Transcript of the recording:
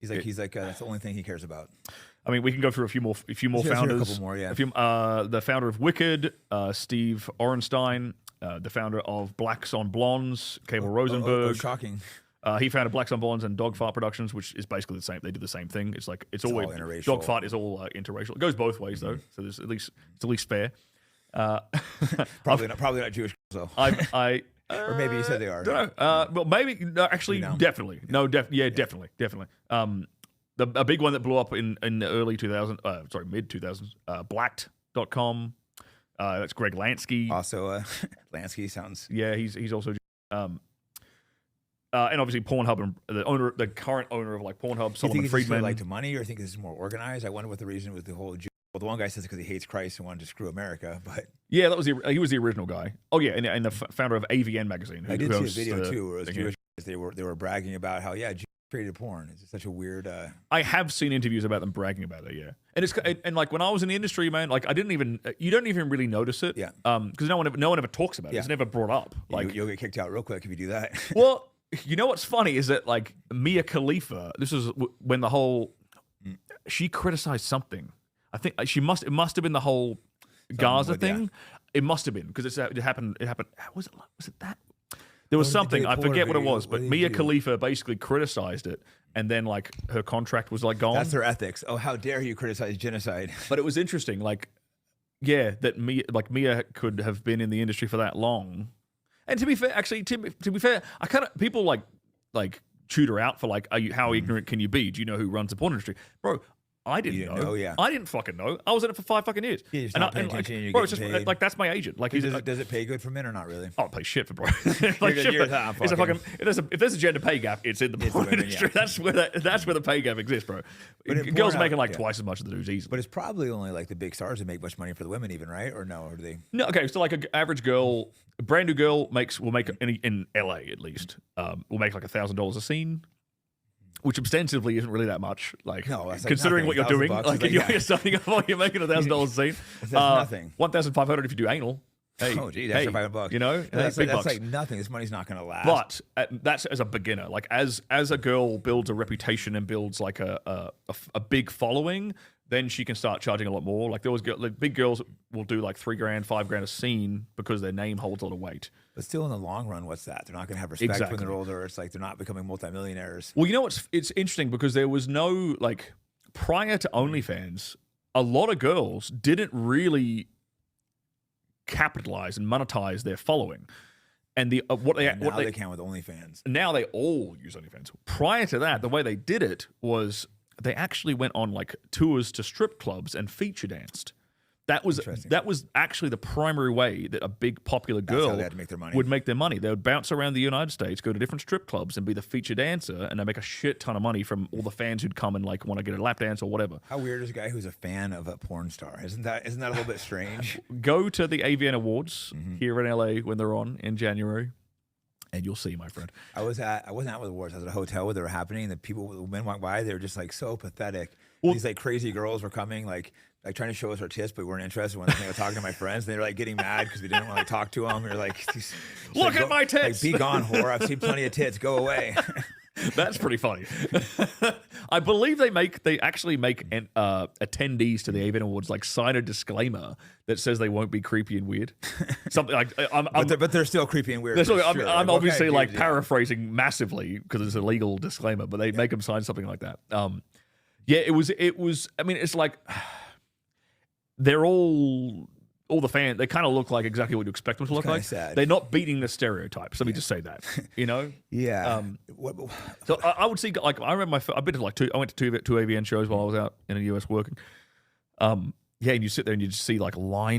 He's like that's the only thing he cares about. I mean, we can go through a few more Let's hear founders. a couple more, yeah. The founder of Wicked, Steve Orenstein, the founder of Blacks on Blondes, Cable Rosenberg. Shocking. He founded Blacks on Blondes and Dogfart Productions, which is basically the same. They do the same thing. It's always all interracial. Dogfart is all interracial. It goes both ways though, so it's at least fair. Probably not Jewish. So or maybe you said they are. Don't know. Well, maybe no, actually, definitely. No, definitely. A big one that blew up in the early 2000s, mid 2000s, Blacked.com. That's Greg Lansky. Also, Lansky sounds. Yeah, he's also. And obviously Pornhub and the current owner of like Pornhub, Solomon Friedman. Like the money, or think this is more organized? I wonder what the reason was. The whole Jew. Well, the one guy says because he hates Christ and wanted to screw America, but yeah, he was the original guy. Oh yeah, and the founder of AVN magazine. I did see a video too, where it was Jewish guys. They were bragging about how Jews created porn. It's such a weird. I have seen interviews about them bragging about it. Yeah, and like when I was in the industry, man, like you don't even really notice it. Yeah. Because no one ever talks about it. Yeah. It's never brought up. Like you'll get kicked out real quick if you do that. Well, you know what's funny is that like Mia Khalifa. This is when the whole she criticized something. I think it must have been the whole Gaza thing. Yeah. It must have been because it happened. Was it that? There was something, I forget what it was, but Mia Khalifa basically criticized it, and then like her contract was like gone. That's their ethics. Oh, how dare you criticize genocide? But it was interesting, like, yeah, that Mia could have been in the industry for that long. And to be fair, actually, to be fair, I kind of people like chewed her out for like, how ignorant can you be? Do you know who runs the porn industry, bro? I didn't know. Yeah. I didn't fucking know. I was in it for 5 fucking years. Yeah, not paying attention. Bro, it's just like that's my agent. Like, does it pay good for men or not really? Oh, it pays shit for bro. Like, if there's a gender pay gap, it's in the porn industry. Yeah. That's where the pay gap exists, bro. Girls making like twice as much as the dudes easily. But it's probably only like the big stars that make much money for the women, even, right? Or no? Or do they? No. Okay, so like an average girl, a brand new girl will make in LA at least, will make like $1,000 a scene. Which ostensibly isn't really that much, like, like considering what you're doing. Like you're starting off, you're making $1,000 a scene. That's nothing. 1,500 if you do anal. Hey, oh, gee, that's $500. You know, that's like nothing. This money's not going to last. But that's as a beginner. Like as a girl builds a reputation and builds like a big following, then she can start charging a lot more. Like big girls will do like $3,000, $5,000 a scene because their name holds a lot of weight. But still, in the long run, what's that? They're not going to have respect when they're older. It's like they're not becoming multimillionaires. Well, you know what's it's interesting because there was no like prior to OnlyFans, a lot of girls didn't really capitalize and monetize their following. And they can with OnlyFans. Now they all use OnlyFans. Prior to that, the way they did it was they actually went on like tours to strip clubs and feature danced. That was actually the primary way that a big popular girl would make their money. They would bounce around the United States, go to different strip clubs, and be the feature dancer, and they make a shit ton of money from all the fans who'd come and like want to get a lap dance or whatever. How weird is a guy who's a fan of a porn star? Isn't that a little bit strange? Go to the AVN Awards here in LA when they're on in January. And you'll see, my friend. I wasn't out with awards. I was at a hotel where they were happening, and the men went by. They were just like so pathetic. Well, these like crazy girls were coming, like trying to show us our tits, but we weren't interested. When I was talking to my friends, and they were like getting mad because we didn't want to talk to them. We were like, "Look at my tits! Like, be gone, whore! I've seen plenty of tits. Go away." That's pretty funny. I believe they actually make attendees to the AVN Awards like sign a disclaimer that says they won't be creepy and weird. Something like, but they're still creepy and weird. I'm obviously like paraphrasing massively because it's a legal disclaimer, but they make them sign something like that. Yeah, it was. I mean, it's like they're all the fans. They kind of look like exactly what you expect them to look like. Sad. They're not beating the stereotypes. Let me just say that. You know. Yeah. So I would see like I remember I've been to like I went to two AVN shows while I was out in the US working. Yeah, and you sit there and you just see like lines